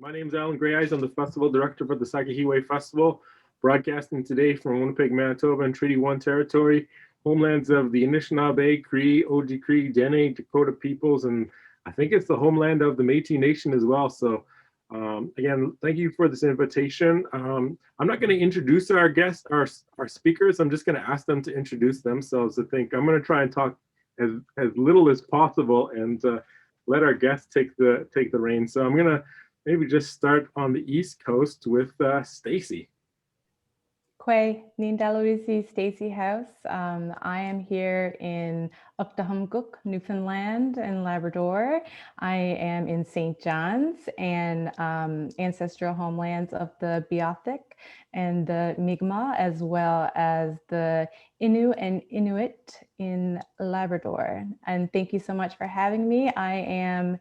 My name is Alan Greyeyes. I'm the festival director for the sākihiwē Festival, broadcasting today from Winnipeg, Manitoba, and Treaty 1 territory, homelands of the Anishinaabe, Cree, Oji-Cree, Dene, Dakota peoples, and I think it's the homeland of the Métis Nation as well. So, again, thank you for this invitation. I'm not going to introduce our guests, our speakers. I'm just going to ask them to introduce themselves. I'm going to try and talk as little as possible and let our guests take the reins. So I'm going to maybe just start on the East Coast with Stacey. Kwe Nindaluisi Stacey Howse. I am here in Uktahamguk, Newfoundland and Labrador. I am in St. John's and ancestral homelands of the Beothuk and the Mi'kmaq, as well as the Innu and Inuit in Labrador. And thank you so much for having me. I am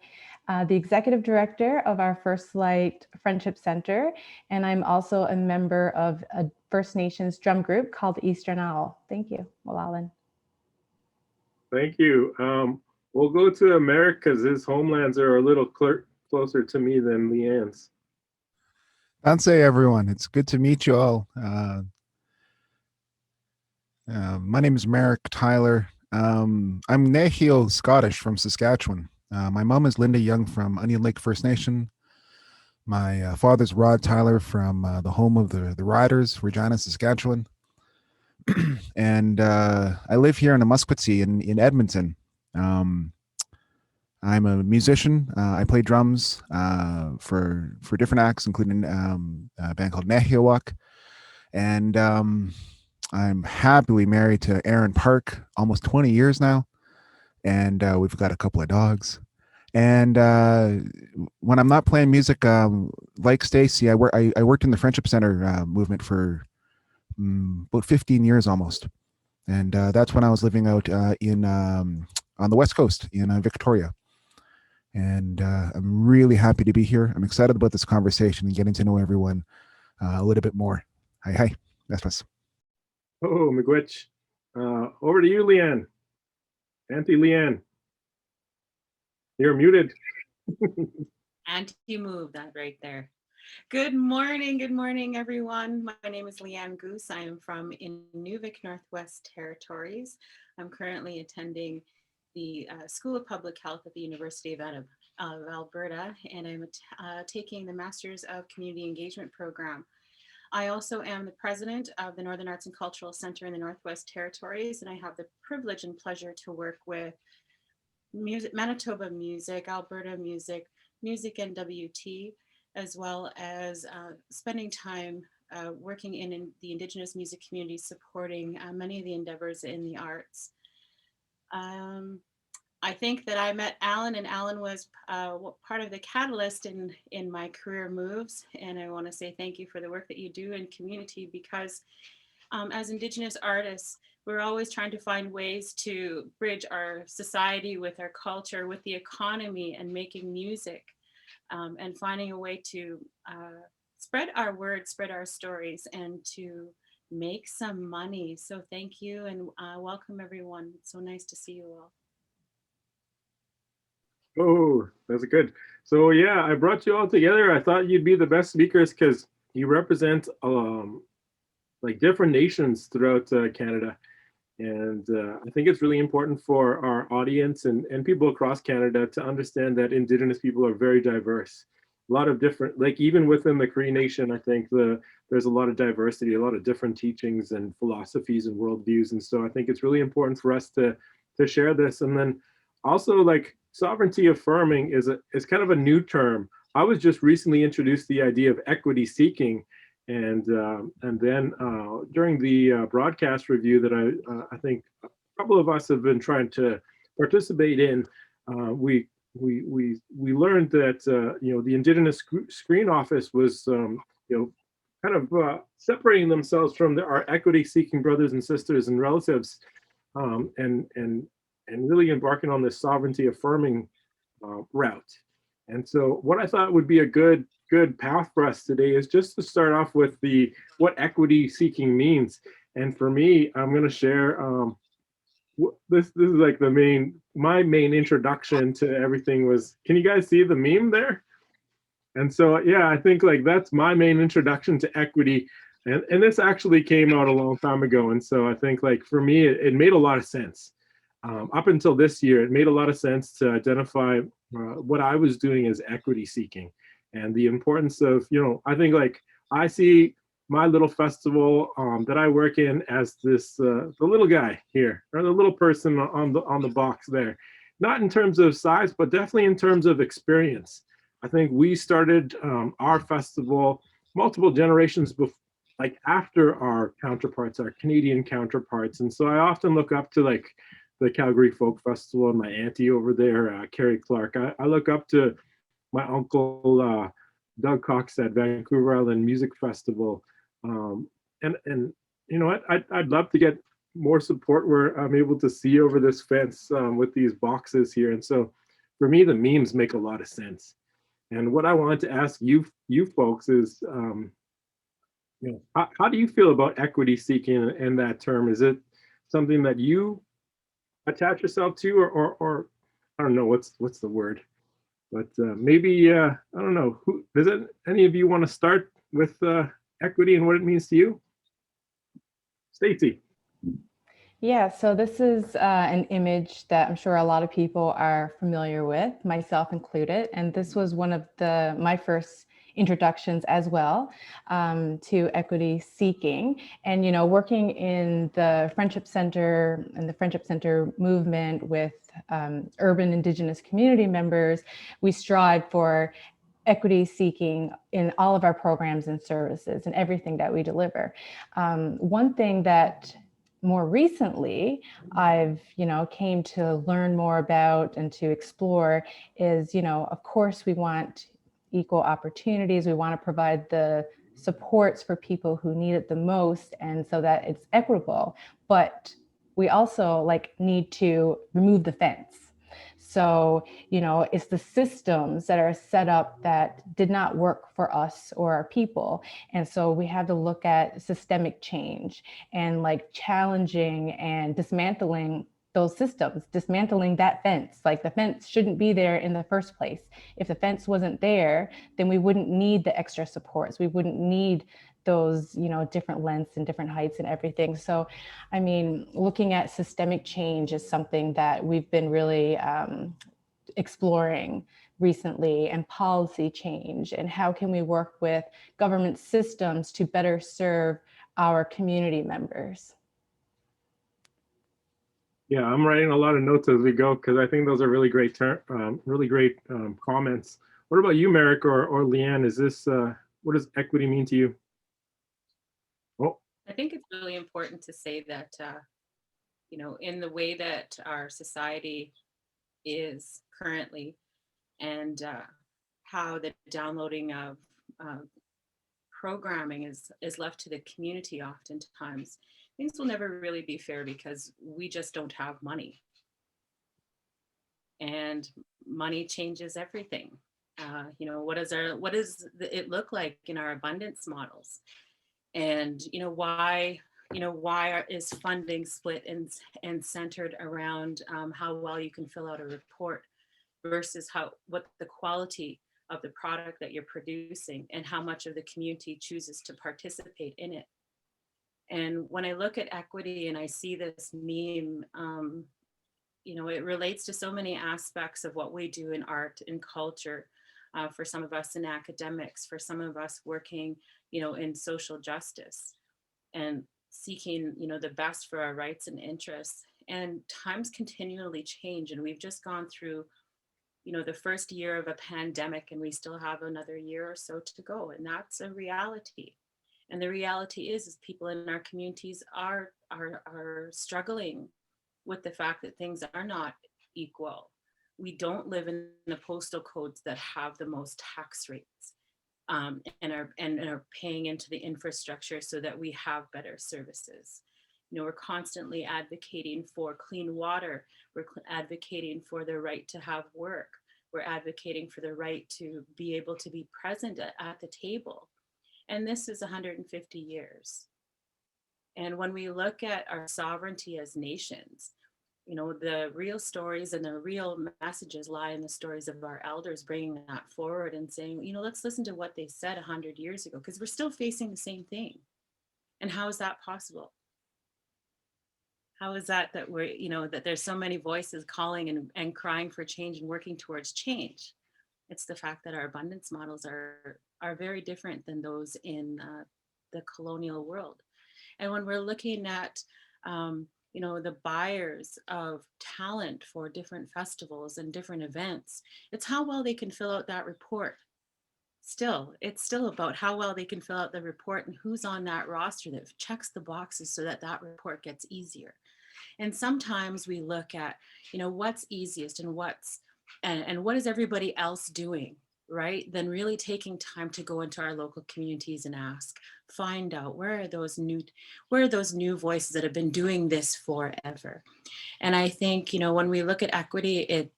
the executive director of our First Light Friendship Center, and I'm also a member of a First Nations drum group called Eastern Owl. Thank you, Walalan. Thank you. We'll go to Merrick because his homelands are a little closer to me than Leanne's. Danse, everyone. It's good to meet you all. My name is Merrick Tyler. I'm Nahil Scottish from Saskatchewan. My mom is Linda Young from Onion Lake First Nation. My father's Rod Tyler from the home of the Riders, Regina, Saskatchewan. And I live here in the Musqueam in Edmonton. I'm a musician. I play drums for different acts, including a band called Nahiawak. And I'm happily married to Aaron Park, almost 20 years now. And we've got a couple of dogs. And when I'm not playing music, like Stacey, I worked in the Friendship Center movement for about 15 years almost. And that's when I was living out on the West Coast in Victoria. And I'm really happy to be here. I'm excited about this conversation and getting to know everyone a little bit more. Hi. That's Oh, Miigwech. Over to you, Leanne. Auntie Leanne. You're muted. Anti-move that right there. Good morning, everyone. My name is Leanne Goose. I am from Inuvik, Northwest Territories. I'm currently attending the School of Public Health at the University of Alberta, and I'm taking the Masters of Community Engagement program. I also am the president of the Northern Arts and Cultural Center in the Northwest Territories, and I have the privilege and pleasure to work with music, Manitoba music, Alberta music, music NWT, as well as spending time working in the Indigenous music community, supporting many of the endeavors in the arts. I think that I met Alan, and Alan was part of the catalyst in my career moves. And I want to say thank you for the work that you do in community, because as Indigenous artists, we're always trying to find ways to bridge our society with our culture, with the economy, and making music, and finding a way to spread our words, spread our stories, and to make some money. So thank you, and welcome everyone. It's so nice to see you all. Oh, that's good. So yeah, I brought you all together. I thought you'd be the best speakers because you represent like different nations throughout Canada. And I think it's really important for our audience and people across Canada to understand that Indigenous people are very diverse. A lot of different, like even within the Cree Nation, I think there's a lot of diversity, a lot of different teachings and philosophies and worldviews. And so I think it's really important for us to share this. And then also, like, sovereignty-affirming is kind of a new term. I was just recently introduced the idea of equity seeking. And then during the broadcast review that I think a couple of us have been trying to participate in, we learned that the Indigenous Screen Office was kind of separating themselves from our equity-seeking brothers and sisters and relatives, and really embarking on this sovereignty-affirming route. And so what I thought would be a good path for us today is just to start off with what equity seeking means. And for me, I'm going to share this is like my main introduction to everything was, can you guys see the meme there? And so, yeah, I think like that's my main introduction to equity. And this actually came out a long time ago. And so I think like for me, it made a lot of sense. Up until this year, it made a lot of sense to identify what I was doing as equity seeking and the importance of, I think like I see my little festival that I work in as this, the little guy here, or the little person on the box there, not in terms of size, but definitely in terms of experience. I think we started our festival multiple generations before, like after our counterparts, our Canadian counterparts. And so I often look up to like the Calgary Folk Festival and my auntie over there, Carrie Clark. I look up to my uncle, Doug Cox at Vancouver Island Music Festival. And you know what, I'd love to get more support where I'm able to see over this fence with these boxes here. And so for me, the memes make a lot of sense. And what I wanted to ask you folks is, how do you feel about equity seeking and that term? Is it something that you attach yourself to, or I don't know what's the word, but maybe I don't know. Who does it? Any of you want to start with equity and what it means to you? Stacey. Yeah, so this is an image that I'm sure a lot of people are familiar with, myself included. And this was one of my first introductions as well to equity seeking. And, working in the Friendship Center and the Friendship Center movement with urban Indigenous community members, we strive for equity seeking in all of our programs and services and everything that we deliver. One thing that more recently I've came to learn more about and to explore is, of course we want equal opportunities. We want to provide the supports for people who need it the most, and so that it's equitable, but we also need to remove the fence. So, it's the systems that are set up that did not work for us or our people. And so we have to look at systemic change and challenging and dismantling those systems, dismantling that fence. The fence shouldn't be there in the first place. If the fence wasn't there, then we wouldn't need the extra supports. We wouldn't need those, different lengths and different heights and everything. So, I mean, looking at systemic change is something that we've been really exploring recently, and policy change, and how can we work with government systems to better serve our community members. Yeah, I'm writing a lot of notes as we go because I think those are really great, comments. What about you, Merrick or Leanne? Is this what does equity mean to you? Oh, I think it's really important to say that in the way that our society is currently, and how the downloading of programming is left to the community oftentimes, things will never really be fair because we just don't have money. And money changes everything. What does it look like in our abundance models? And why is funding split and centered around how well you can fill out a report versus what the quality of the product that you're producing and how much of the community chooses to participate in it. And when I look at equity and I see this meme, it relates to so many aspects of what we do in art and culture. For some of us in academics, for some of us working, in social justice and seeking, the best for our rights and interests. And times continually change, and we've just gone through, the first year of a pandemic, and we still have another year or so to go, and that's a reality. And the reality is people in our communities are struggling with the fact that things are not equal. We don't live in the postal codes that have the most tax rates, and are paying into the infrastructure so that we have better services. We're constantly advocating for clean water. We're advocating for the right to have work. We're advocating for the right to be able to be present at the table. And this is 150 years. And when we look at our sovereignty as nations, you know, the real stories and the real messages lie in the stories of our elders, bringing that forward and saying, you know, let's listen to what they said 100 years ago, because we're still facing the same thing. And how is that possible? How is that we're, you know, that there's so many voices calling and crying for change and working towards change? It's the fact that our abundance models are very different than those in the colonial world. And when we're looking at, you know, the buyers of talent for different festivals and different events, it's how well they can fill out that report. Still, it's still about how well they can fill out the report and who's on that roster that checks the boxes so that that report gets easier. And sometimes we look at, you know, what's easiest and and what is everybody else doing, right? Then really taking time to go into our local communities and ask, find out where are those new voices that have been doing this forever. And I think, you know, when we look at equity,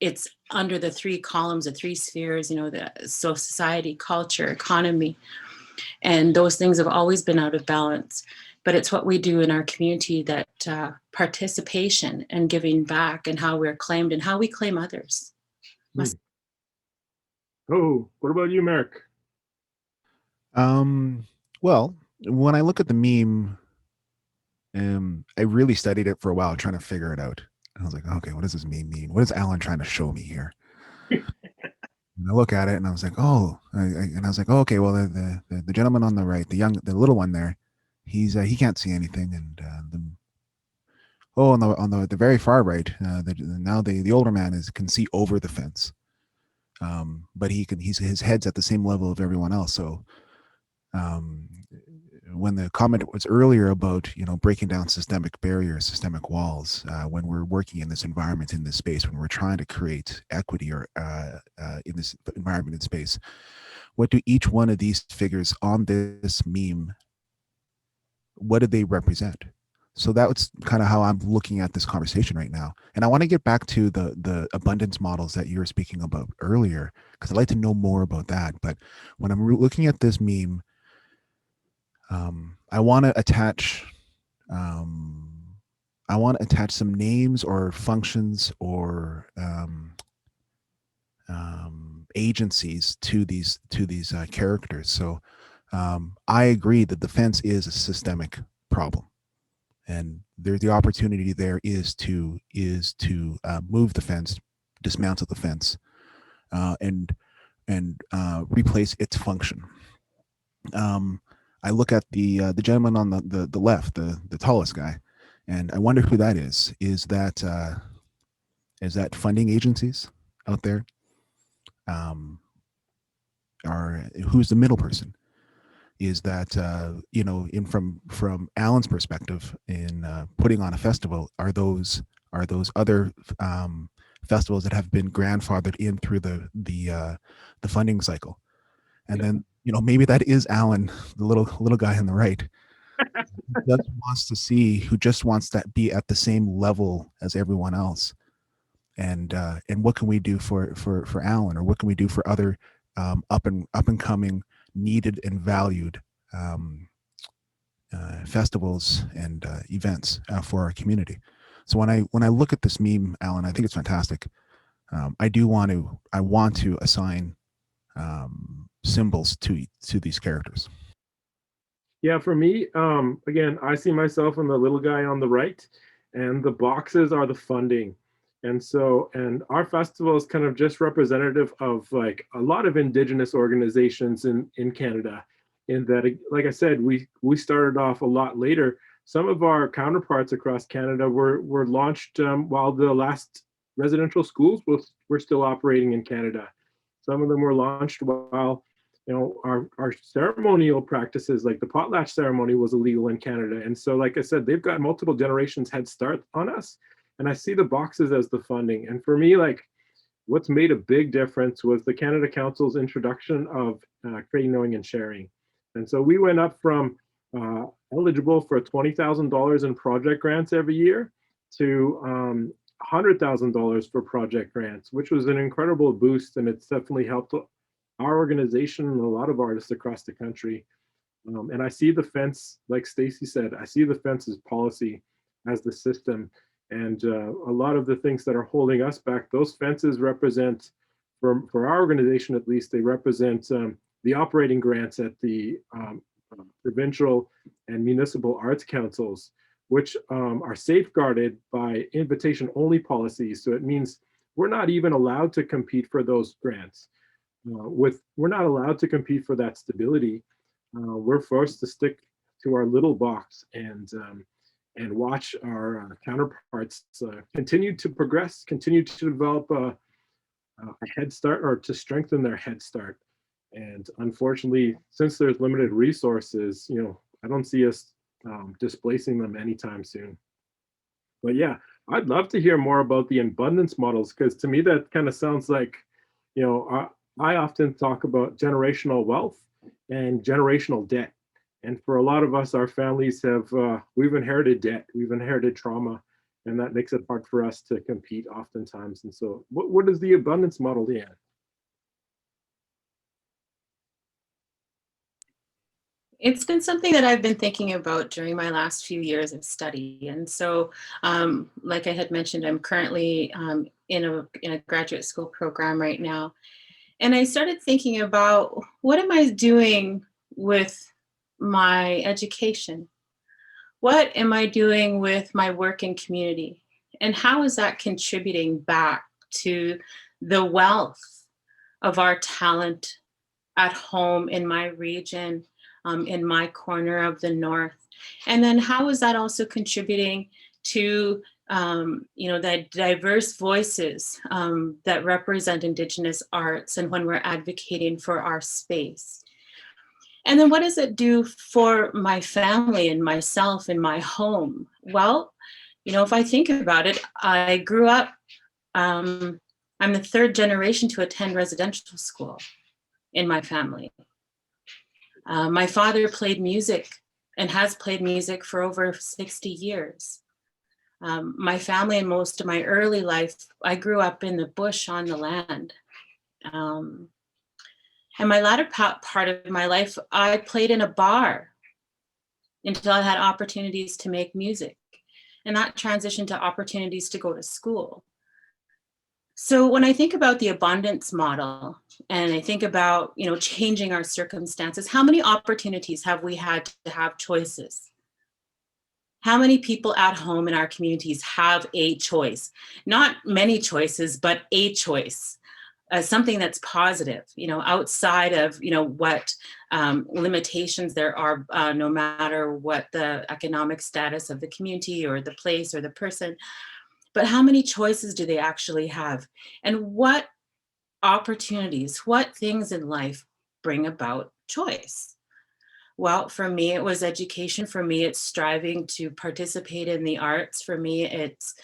it's under the three columns, the three spheres, you know, so society, culture, economy, and those things have always been out of balance. But it's what we do in our community that participation and giving back and how we're claimed and how we claim others. Oh, what about you, Merrick? Well, when I look at the meme, I really studied it for a while, trying to figure it out. And I was like, okay, what does this meme mean? What is Alan trying to show me here? And I look at it and I was like, oh, and I was like, oh, okay, well, the gentleman on the right, the little one there, he can't see anything, and on the very far right, now the older man can see over the fence, but his head's at the same level of everyone else. So when the comment was earlier about, you know, breaking down systemic barriers, systemic walls, when we're working in this environment, in this space, when we're trying to create equity or in this environment in space, what do each one of these figures on this meme, what do they represent? So that's kind of how I'm looking at this conversation right now. And I want to get back to the abundance models that you were speaking about earlier, because I'd like to know more about that. But when I'm looking at this meme, I want to attach some names or functions or agencies to these characters. So I agree that the fence is a systemic problem, and the opportunity there is to move the fence, dismantle the fence, and replace its function. I look at the gentleman on the left, the tallest guy, and I wonder who that is. Is that funding agencies out there? Or who's the middle person? Is that you know, from Alan's perspective, in putting on a festival, are those other festivals that have been grandfathered in through the funding cycle? And then, you know, maybe that is Alan, the little guy on the right, who just wants to be at the same level as everyone else. And what can we do for Alan, or what can we do for other up and coming, needed and valued festivals and events for our community? So when I look at this meme, Alan, I think it's fantastic. I want to assign symbols to these characters. Yeah, for me, again, I see myself in the little guy on the right, and the boxes are the funding. And our festival is kind of just representative of like a lot of Indigenous organizations in Canada, in that, like I said, we started off a lot later. Some of our counterparts across Canada were launched while the last residential schools were still operating in Canada. Some of them were launched while, you know, our ceremonial practices, like the potlatch ceremony, was illegal in Canada. And so, like I said, they've got multiple generations head start on us. And I see the boxes as the funding. And for me, like, what's made a big difference was the Canada Council's introduction of creating, knowing, and sharing. And so we went up from eligible for $20,000 in project grants every year to $100,000 for project grants, which was an incredible boost. And it's definitely helped our organization and a lot of artists across the country. And I see the fence, like Stacey said, I see the fence as policy, as the system. And a lot of the things that are holding us back, those fences represent, for our organization at least, they represent the operating grants at the provincial and municipal arts councils, which are safeguarded by invitation-only policies. So it means we're not even allowed to compete for those grants. We're not allowed to compete for that stability. We're forced to stick to our little box and watch our counterparts continue to progress, continue to develop a head start, or to strengthen their head start. And unfortunately, since there's limited resources, I don't see us displacing them anytime soon. But yeah, I'd love to hear more about the abundance models, because to me that kind of sounds like, I often talk about generational wealth and generational debt. And for a lot of us, our families we've inherited debt, we've inherited trauma, and that makes it hard for us to compete oftentimes. And so what is the abundance model, Leanne? It's been something that I've been thinking about during my last few years of study. And so, like I had mentioned, I'm currently in a graduate school program right now. And I started thinking about, what am I doing with my education? What am I doing with my work in community? And how is that contributing back to the wealth of our talent at home in my region, in my corner of the North? And then how is that also contributing to the diverse voices that represent Indigenous arts, and when we're advocating for our space? And then what does it do for my family and myself in my home? Well, if I think about it, I grew up, I'm the third generation to attend residential school in my family. My father played music and has played music for over 60 years. My family, and most of my early life, I grew up in the bush on the land. And my latter part of my life, I played in a bar until I had opportunities to make music. And that transitioned to opportunities to go to school. So when I think about the abundance model, and I think about, changing our circumstances, how many opportunities have we had to have choices? How many people at home in our communities have a choice? Not many choices, but a choice. Something that's positive, outside of, what limitations there are, no matter what the economic status of the community or the place or the person. But how many choices do they actually have? And what opportunities, what things in life bring about choice? Well, for me, it was education. For me, it's striving to participate in the arts. For me, it's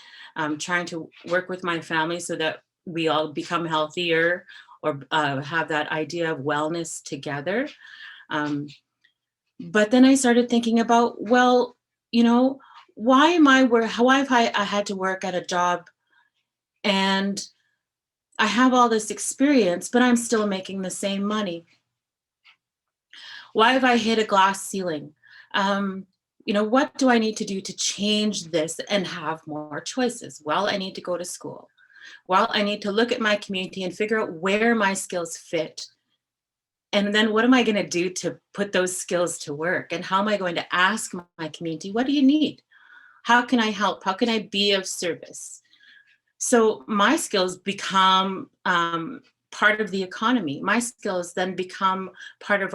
trying to work with my family so that we all become healthier, or have that idea of wellness together. But then I started thinking about, well, why am how have I had to work at a job and I have all this experience, but I'm still making the same money? Why have I hit a glass ceiling? What do I need to do to change this and have more choices? Well, I need to go to school. Well, I need to look at my community and figure out where my skills fit. And then what am I going to do to put those skills to work? And how am I going to ask my community, what do you need? How can I help? How can I be of service? So my skills become part of the economy. My skills then become part of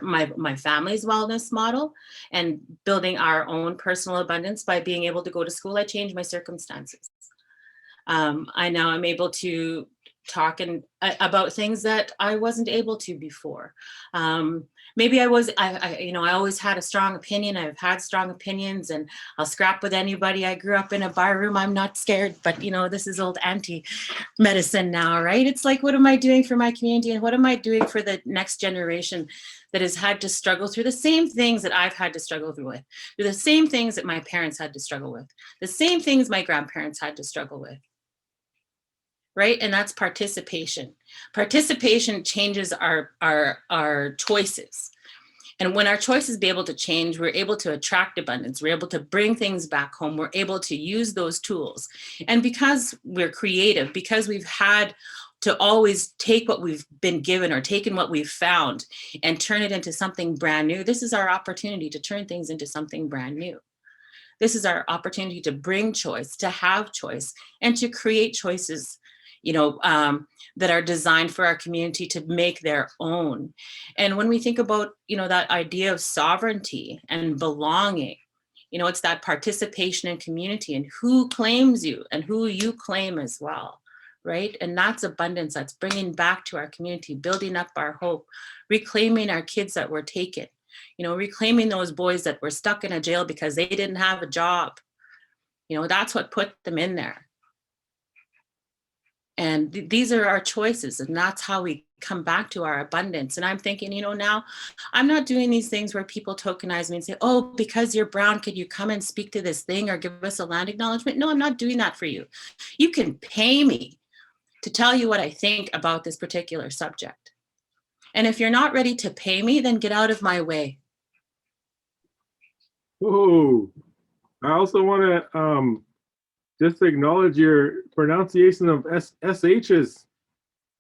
my family's wellness model, and building our own personal abundance by being able to go to school. I changed my circumstances. I now am able to talk about things that I wasn't able to before. Maybe I always had a strong opinion. I've had strong opinions, and I'll scrap with anybody. I grew up in a bar room. I'm not scared, but this is old anti-medicine now, right? It's like, what am I doing for my community, and what am I doing for the next generation that has had to struggle through the same things that I've had to struggle through the same things that my parents had to struggle with, the same things my grandparents had to struggle with. Right? And that's participation. Participation changes our choices. And when our choices be able to change, we're able to attract abundance. We're able to bring things back home. We're able to use those tools. And because we're creative, because we've had to always take what we've been given or taken what we've found and turn it into something brand new, this is our opportunity to turn things into something brand new. This is our opportunity to bring choice, to have choice, and to create choices, that are designed for our community to make their own. And when we think about, that idea of sovereignty and belonging, it's that participation in community and who claims you and who you claim as well, right? And that's abundance. That's bringing back to our community, building up our hope, reclaiming our kids that were taken, reclaiming those boys that were stuck in a jail because they didn't have a job. That's what put them in there. And these are our choices, and that's how we come back to our abundance. And I'm thinking, now I'm not doing these things where people tokenize me and say, oh, because you're brown, could you come and speak to this thing or give us a land acknowledgement? No, I'm not doing that for you. You can pay me to tell you what I think about this particular subject. And if you're not ready to pay me, then get out of my way. Oh, I also want to just acknowledge your pronunciation of SHs.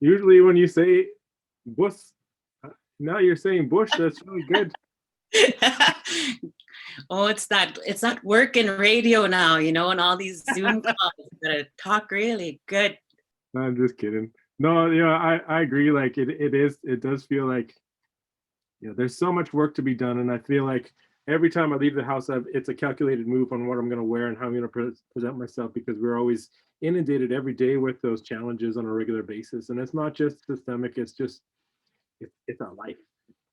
Usually when you say Bush, now you're saying Bush. That's really good. Oh, it's that work in radio now, and all these Zoom calls. You gotta talk really good. I'm just kidding. No, I agree. Like it does feel like, there's so much work to be done. And I feel like every time I leave the house, it's a calculated move on what I'm going to wear and how I'm going to present myself, because we're always inundated every day with those challenges on a regular basis. And it's not just systemic, it's our life.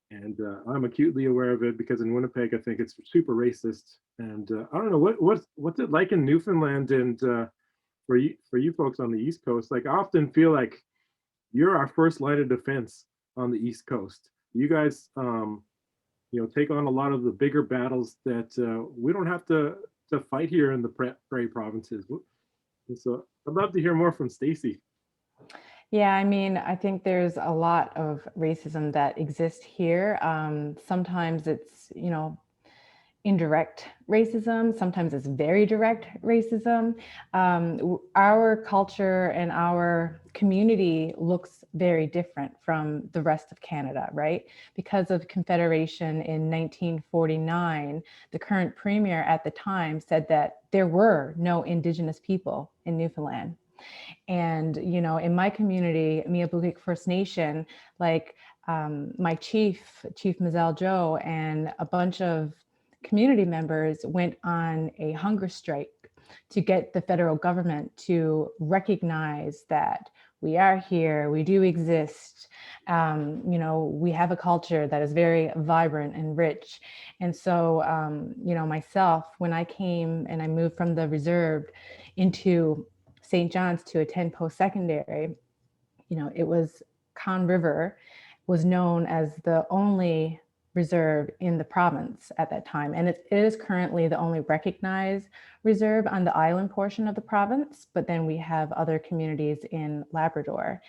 And I'm acutely aware of it because in Winnipeg, I think it's super racist. And I don't know, what's it like in Newfoundland and for you folks on the East Coast? Like, I often feel like you're our first line of defense on the East Coast. You guys, take on a lot of the bigger battles that we don't have to fight here in the prairie provinces. And so I'd love to hear more from Stacey. Yeah, I think there's a lot of racism that exists here. Sometimes it's, indirect racism. Sometimes it's very direct racism. Our culture and our community looks very different from the rest of Canada, right? Because of Confederation in 1949, the current premier at the time said that there were no Indigenous people in Newfoundland. And, in my community, Mi'kmaq First Nation, like my Chief Mazel Joe, and a bunch of community members went on a hunger strike to get the federal government to recognize that we are here, we do exist, we have a culture that is very vibrant and rich. And so, myself, when I came and I moved from the reserve into St. John's to attend post-secondary, it was Conn River was known as the only reserve in the province at that time. And it is currently the only recognized reserve on the island portion of the province, but then we have other communities in Labrador.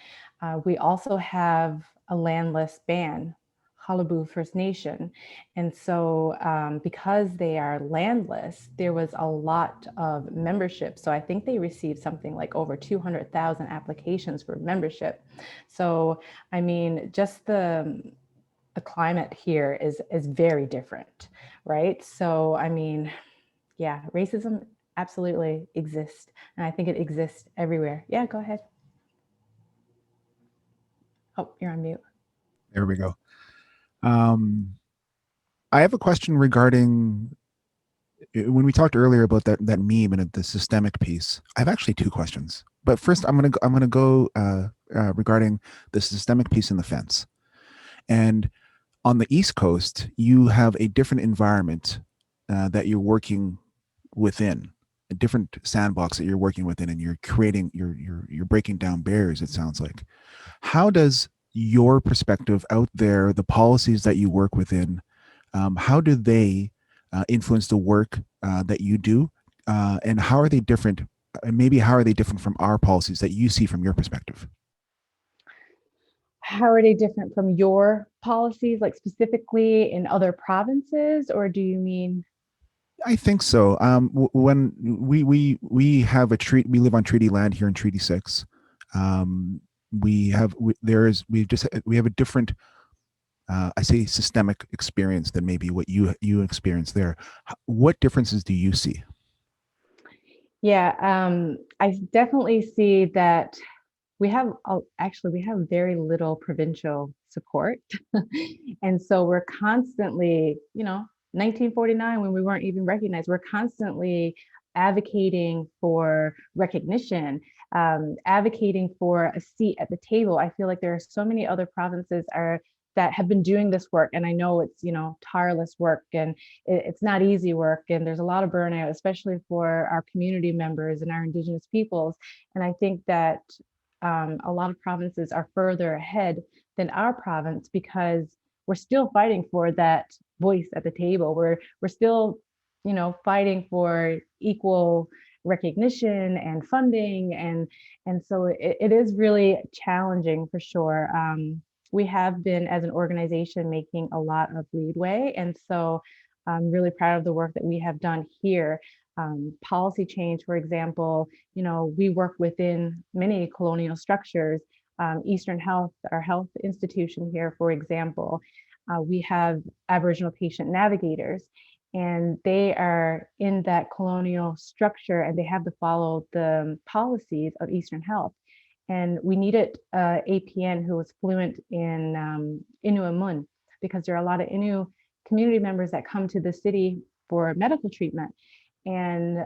We also have a landless band, Qalipu First Nation. And so because they are landless, there was a lot of membership. So I think they received something like over 200,000 applications for membership. So, just the climate here is very different, right? So, yeah, racism absolutely exists. And I think it exists everywhere. Yeah, go ahead. Oh, you're on mute. There we go. I have a question regarding when we talked earlier about that meme and the systemic piece. I have actually two questions, but first I'm gonna go regarding the systemic piece in the fence. And on the East Coast, you have a different environment that you're working within, a different sandbox that you're working within, and you're creating, you're breaking down barriers. It sounds like. How does your perspective out there, the policies that you work within, how do they influence the work that you do, and how are they different? And maybe how are they different from our policies that you see from your perspective? how are they different from your policies, like specifically in other provinces, or do you mean? I think so. When we have a treat, we live on treaty land here in Treaty 6. We have we have a different, I say, systemic experience than maybe what you experience there. What differences do you see? Yeah, I definitely see that we have actually we have very little provincial support, and so we're constantly, 1949 when we weren't even recognized, we're constantly advocating for recognition, advocating for a seat at the table. I feel like there are so many other provinces that have been doing this work, and I know it's tireless work, and it's not easy work, and there's a lot of burnout, especially for our community members and our Indigenous peoples. And I think that a lot of provinces are further ahead than our province because we're still fighting for that voice at the table. We're still, fighting for equal recognition and funding, and so it is really challenging for sure. We have been, as an organization, making a lot of leadway, and so I'm really proud of the work that we have done here. Policy change, for example, we work within many colonial structures. Eastern Health, our health institution here, for example, we have Aboriginal patient navigators, and they are in that colonial structure, and they have to follow the policies of Eastern Health. And we needed APN who was fluent in Innu because there are a lot of Innu community members that come to the city for medical treatment. And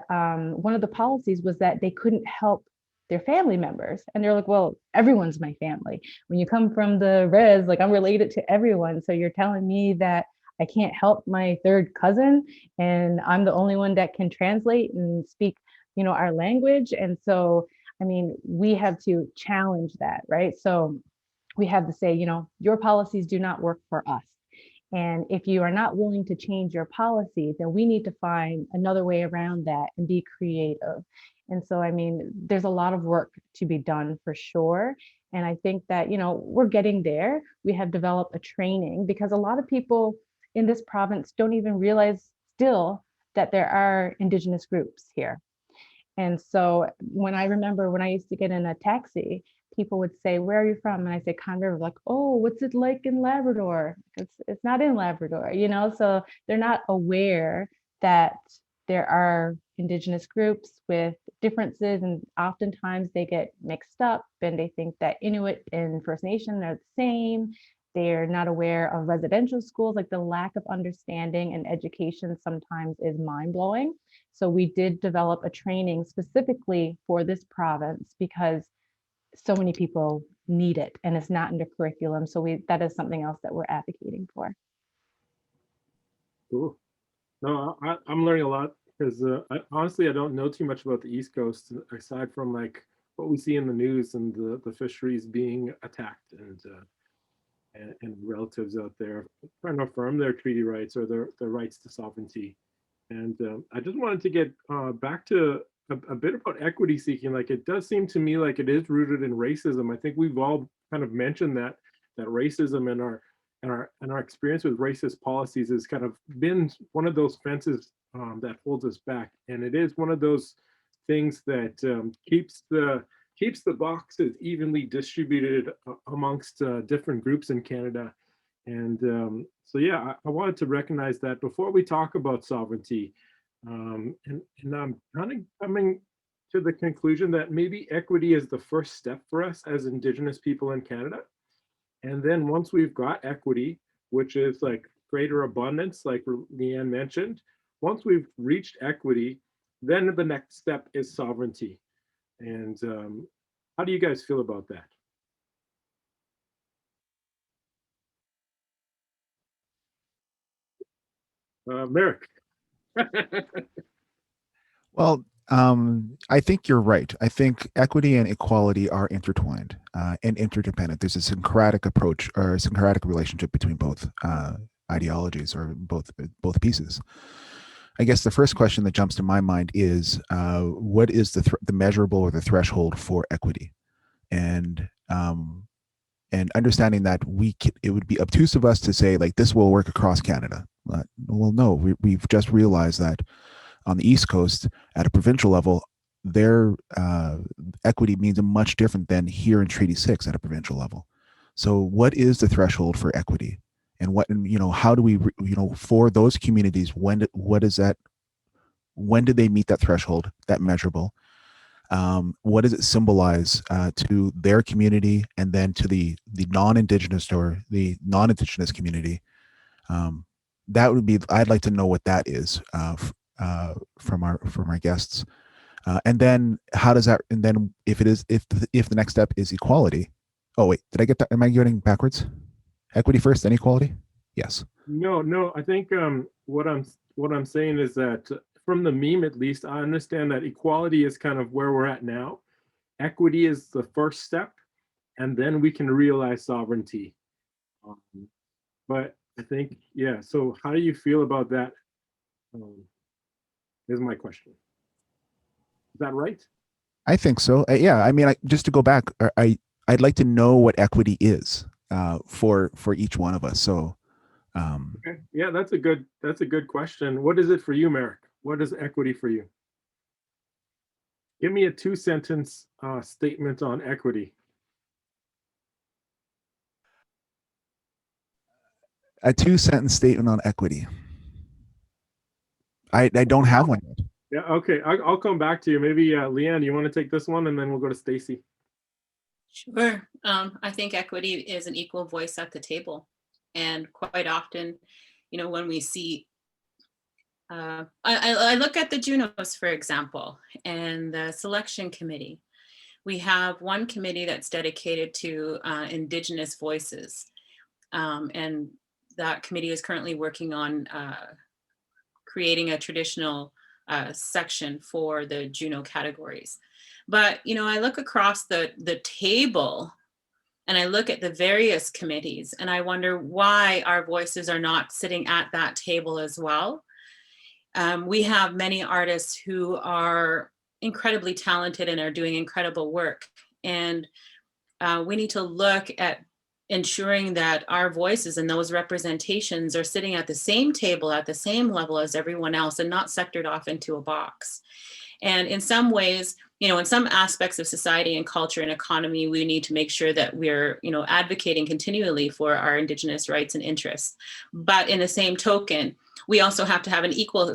one of the policies was that they couldn't help their family members. And they're like, well, everyone's my family. When you come from the res, like, I'm related to everyone. So you're telling me that I can't help my third cousin and I'm the only one that can translate and speak, our language. And so, I mean, we have to challenge that, right? So we have to say, your policies do not work for us. And if you are not willing to change your policy, then we need to find another way around that and be creative. And so, I mean, there's a lot of work to be done for sure. And I think that, we're getting there. We have developed a training because a lot of people in this province don't even realize still that there are Indigenous groups here. And so when I remember when I used to get in a taxi, people would say, where are you from? And I say, Conde River, like, oh, what's it like in Labrador? It's not in Labrador, so they're not aware that there are Indigenous groups with differences, and oftentimes they get mixed up and they think that Inuit and First Nation are the same. They're not aware of residential schools. Like, the lack of understanding and education sometimes is mind-blowing. So we did develop a training specifically for this province because so many people need it and it's not in the curriculum. So that is something else that we're advocating for. Cool. No, I'm learning a lot because honestly, I don't know too much about the East Coast aside from like what we see in the news and the fisheries being attacked and relatives out there trying to affirm their treaty rights or their rights to sovereignty. And I just wanted to get back to a bit about equity seeking. Like, it does seem to me like it is rooted in racism. I think we've all kind of mentioned that racism and our experience with racist policies has kind of been one of those fences that holds us back. And it is one of those things that keeps the boxes evenly distributed amongst different groups in Canada. And so, yeah, I wanted to recognize that before we talk about sovereignty. And I'm kind of coming to the conclusion that maybe equity is the first step for us as Indigenous people in Canada. And then once we've got equity, which is like greater abundance, like Leanne mentioned, once we've reached equity, then the next step is sovereignty. And how do you guys feel about that? Merrick. Well, I think you're right. I think equity and equality are intertwined and interdependent. There's a syncretic approach or a syncretic relationship between both ideologies or both pieces. I guess the first question that jumps to my mind is what is the measurable or the threshold for equity? And and understanding that it would be obtuse of us to say like this will work across Canada. Well, no, we've just realized that on the East Coast at a provincial level, their equity means much different than here in Treaty 6 at a provincial level. So what is the threshold for equity? And how do we, for those communities, when did they meet that threshold, that measurable? What does it symbolize to their community and then to the non-Indigenous or the non-Indigenous community? That would be, I'd like to know what that is from our guests. And then how does that, and then if the next step is equality. Oh wait, did I get that? Am I getting backwards? Equity first, then equality? Yes. No, I think what I'm saying is that from the meme, at least, I understand that equality is kind of where we're at now. Equity is the first step, and then we can realize sovereignty. But I think, yeah, so how do you feel about that? Is my question. Is that right? I think so. Yeah, I mean, just to go back, I'd like to know what equity is for each one of us. So, okay, yeah, that's a good question. What is it for you, Merrick? What is equity for you? Give me a 2-sentence statement on equity. A 2-sentence statement on equity. I don't have one yet. Yeah, okay, I'll come back to you. Maybe Leanne, you want to take this one, and then we'll go to Stacey. Sure. I think equity is an equal voice at the table. And quite often, when we see, I look at the Junos, for example, and the selection committee. We have one committee that's dedicated to Indigenous voices. And that committee is currently working on creating a traditional section for the Juno categories. But, I look across the table and I look at the various committees and I wonder why our voices are not sitting at that table as well. We have many artists who are incredibly talented and are doing incredible work. And we need to look at ensuring that our voices and those representations are sitting at the same table, at the same level as everyone else, and not sectored off into a box. And in some ways, in some aspects of society and culture and economy, we need to make sure that we're, advocating continually for our Indigenous rights and interests. But in the same token, we also have to have an equal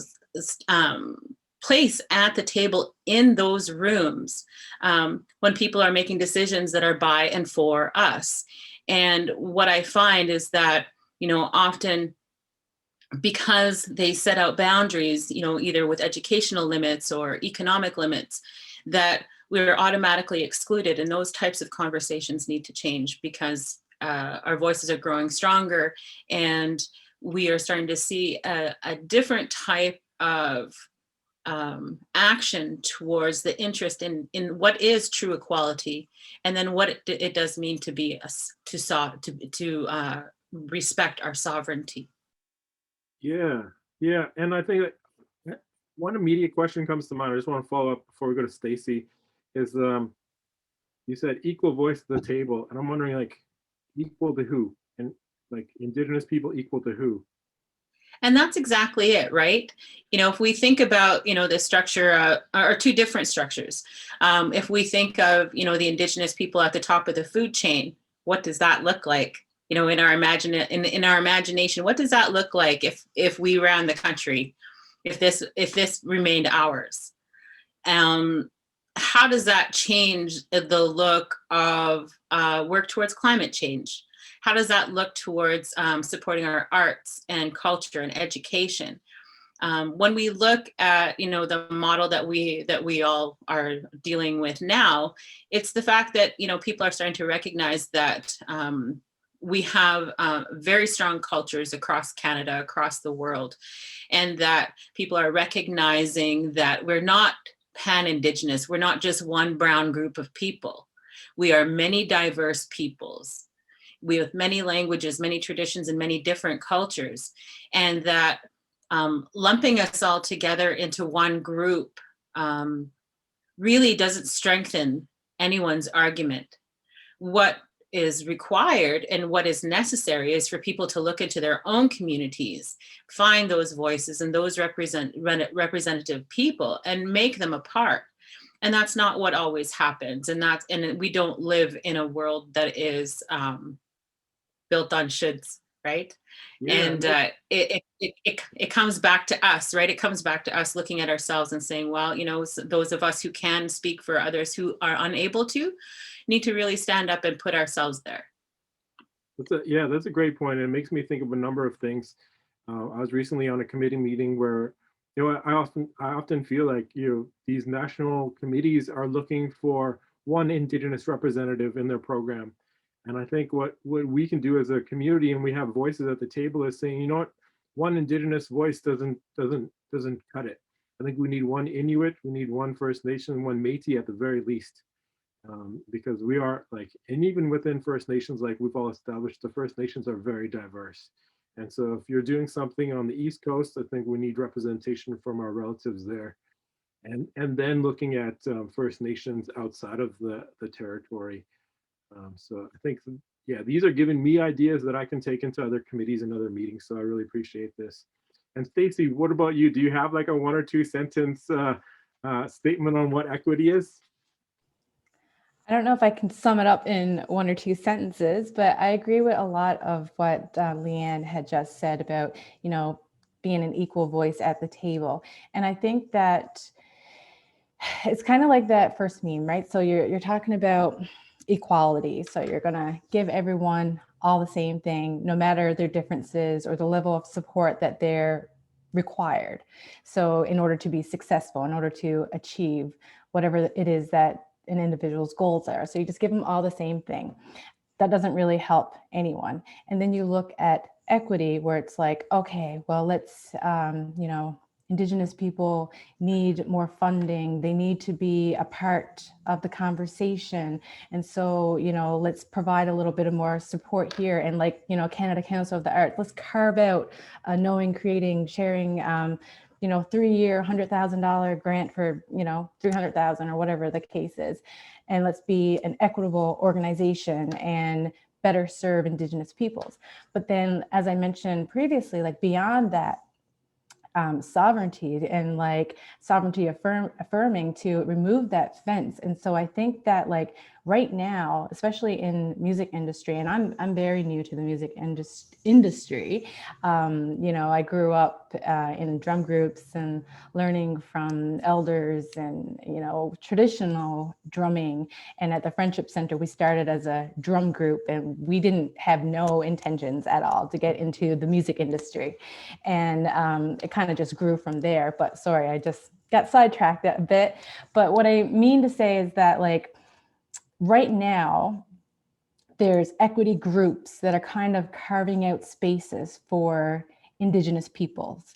place at the table in those rooms when people are making decisions that are by and for us. And what I find is that, often because they set out boundaries, either with educational limits or economic limits, that we're automatically excluded. And those types of conversations need to change because our voices are growing stronger and we are starting to see a different type of action towards the interest in what is true equality, and then what it does mean to be to respect our sovereignty. Yeah, and I think that one immediate question comes to mind. I just want to follow up before we go to Stacey. Is you said equal voice at the table, and I'm wondering like equal to who, and like Indigenous people equal to who? And that's exactly it, right? If we think about, the structure or two different structures, if we think of, the Indigenous people at the top of the food chain, what does that look like? In our imagination, what does that look like if we ran the country, if this remained ours? How does that change the look of work towards climate change? How does that look towards supporting our arts and culture and education? When we look at the model that we all are dealing with now, it's the fact that people are starting to recognize that we have very strong cultures across Canada, across the world, and that people are recognizing that we're not pan-Indigenous. We're not just one brown group of people. We are many diverse peoples. We have many languages, many traditions, and many different cultures, and that lumping us all together into one group really doesn't strengthen anyone's argument. What is required and what is necessary is for people to look into their own communities, find those voices and those representative people and make them a part. And that's not what always happens. And we don't live in a world that is built on shoulds, right? Yeah. And it comes back to us, right? It comes back to us looking at ourselves and saying, well, you know, those of us who can speak for others who are unable to need to really stand up and put ourselves there. That's a great point. It makes me think of a number of things. I was recently on a committee meeting where, you know, I often feel like, you know, these national committees are looking for one Indigenous representative in their program. And I think what we can do as a community, and we have voices at the table, is saying, you know what, one Indigenous voice doesn't cut it. I think we need one Inuit, we need one First Nation, one Métis at the very least. Because we are like, and even within First Nations, like we've all established, the First Nations are very diverse. And so if you're doing something on the East Coast, I think we need representation from our relatives there. And then looking at First Nations outside of the territory. So I think, yeah, these are giving me ideas that I can take into other committees and other meetings. So I really appreciate this. And Stacey, what about you? Do you have like a 1 or 2 sentence statement on what equity is? I don't know if I can sum it up in 1 or 2 sentences, but I agree with a lot of what Leanne had just said about, you know, being an equal voice at the table. And I think that it's kind of like that first meme, right? So you're talking about equality. So you're going to give everyone all the same thing, no matter their differences or the level of support that they're required. So in order to be successful, in order to achieve whatever it is that an individual's goals are. So you just give them all the same thing. That doesn't really help anyone. And then you look at equity, where it's like, okay, well, let's, you know, Indigenous people need more funding. They need to be a part of the conversation. And so, you know, let's provide a little bit of more support here. And like, you know, Canada Council of the Arts, let's carve out a knowing, creating, sharing, you know, 3-year, $100,000 grant for, you know, 300,000 or whatever the case is. And let's be an equitable organization and better serve Indigenous peoples. But then, as I mentioned previously, like beyond that, sovereignty and like sovereignty-affirming to remove that fence. And so I think that like right now, especially in music industry, and I'm very new to the music industry. You know, I grew up in drum groups and learning from elders and, you know, traditional drumming. And at the Friendship Center, we started as a drum group and we didn't have no intentions at all to get into the music industry. And it kind of just grew from there. But sorry, I just got sidetracked a bit. But what I mean to say is that like right now, there's equity groups that are kind of carving out spaces for Indigenous peoples.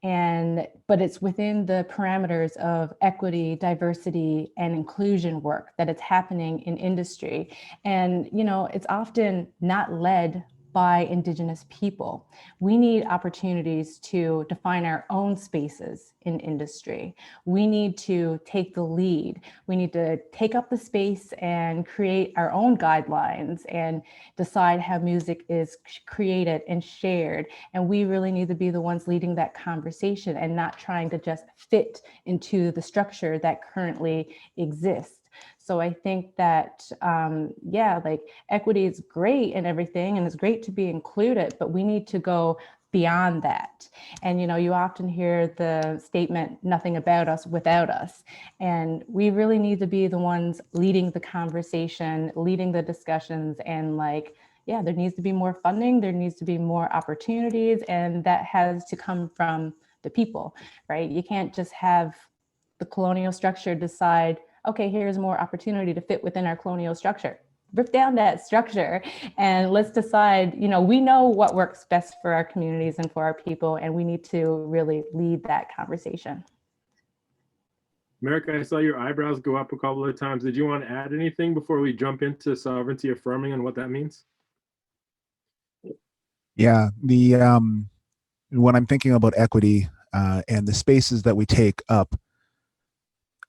But it's within the parameters of equity, diversity, and inclusion work that it's happening in industry. And, you know, it's often not led by Indigenous people. We need opportunities to define our own spaces in industry. We need to take the lead. We need to take up the space and create our own guidelines and decide how music is created and shared. And we really need to be the ones leading that conversation and not trying to just fit into the structure that currently exists. So I think that, yeah, like equity is great and everything, and it's great to be included, but we need to go beyond that. And, you know, you often hear the statement, nothing about us without us. And we really need to be the ones leading the conversation, leading the discussions, and like, yeah, there needs to be more funding, there needs to be more opportunities, and that has to come from the people, right? You can't just have the colonial structure decide, okay, here's more opportunity to fit within our colonial structure. Rip down that structure and let's decide, you know, we know what works best for our communities and for our people, and we need to really lead that conversation. Merrick, I saw your eyebrows go up a couple of times. Did you want to add anything before we jump into sovereignty affirming and what that means? Yeah, the when I'm thinking about equity and the spaces that we take up,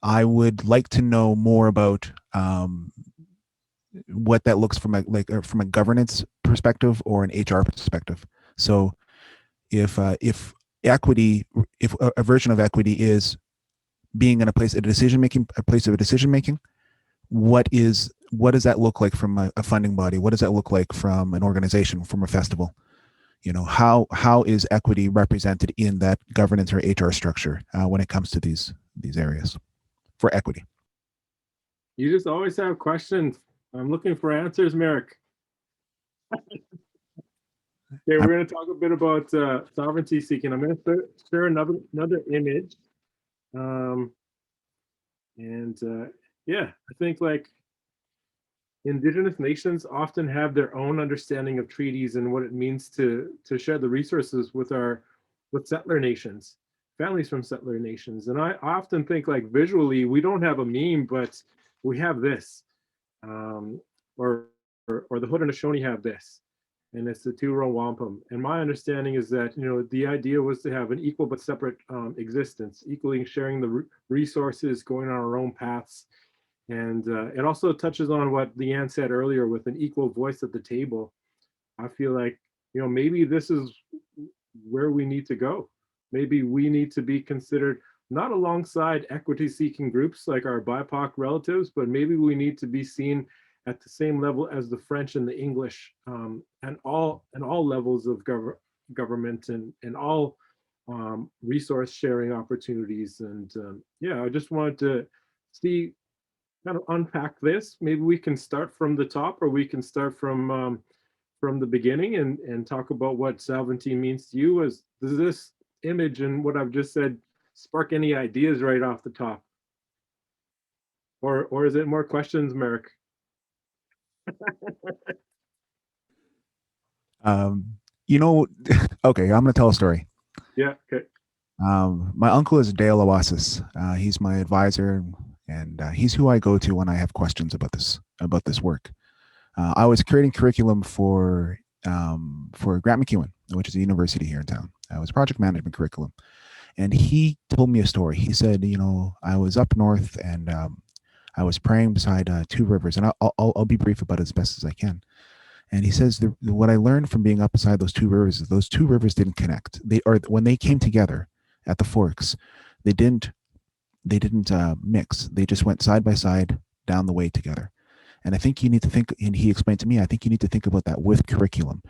I would like to know more about what that looks from from a governance perspective or an HR perspective. So if equity, if a version of equity is being in a place of decision making, what does that look like from a funding body? What does that look like from an organization, from a festival? How is equity represented in that governance or HR structure when it comes to these areas for equity? You just always have questions. I'm looking for answers, Merrick. Okay, we're going to talk a bit about sovereignty seeking. I'm going to share another image. Yeah, I think like Indigenous nations often have their own understanding of treaties and what it means to share the resources with settler nations, families from settler nations. And I often think like visually, we don't have a meme, but we have this, or the Haudenosaunee have this, and it's the Two Row Wampum. And my understanding is that the idea was to have an equal but separate existence, equally sharing the resources, going on our own paths. And it also touches on what Leanne said earlier with an equal voice at the table. I feel like, maybe this is where we need to go. Maybe we need to be considered not alongside equity seeking groups like our BIPOC relatives, but maybe we need to be seen at the same level as the French and the English, and all levels of government and all resource sharing opportunities. And yeah, I just wanted to see, kind of unpack this. Maybe we can start from the top, or we can start from the beginning and talk about what sovereignty means to you. Does this image and what I've just said spark any ideas right off the top? Or is it more questions, Merrick? Okay, I'm going to tell a story. Yeah, okay. My uncle is Dale Oasis. He's my advisor, and he's who I go to when I have questions about this work. I was creating curriculum for Grant MacEwan, which is a university here in town. It was project management curriculum, and he told me a story. He said, I was up north and I was praying beside two rivers, and I'll be brief about it as best as I can. And he says what I learned from being up beside those two rivers is those two rivers didn't connect. When they came together at the forks, they didn't mix. They just went side by side down the way together. And I think you need to think, and he explained to me, I think you need to think about that with curriculum,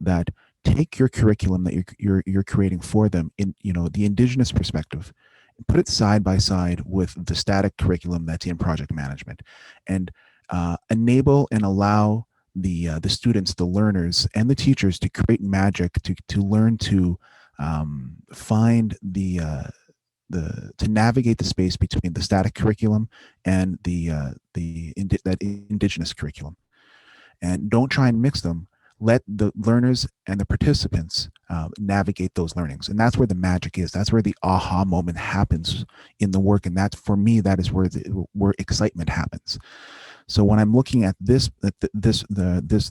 that take your curriculum that you're creating for them in, the Indigenous perspective, and put it side by side with the static curriculum that's in project management, and enable and allow the students, the learners, and the teachers to create magic to learn to find to navigate the space between the static curriculum and that Indigenous curriculum, and don't try and mix them. Let the learners and the participants navigate those learnings, and that's where the magic is. That's where the aha moment happens in the work, and that's, for me, that is where excitement happens. So when I'm looking at the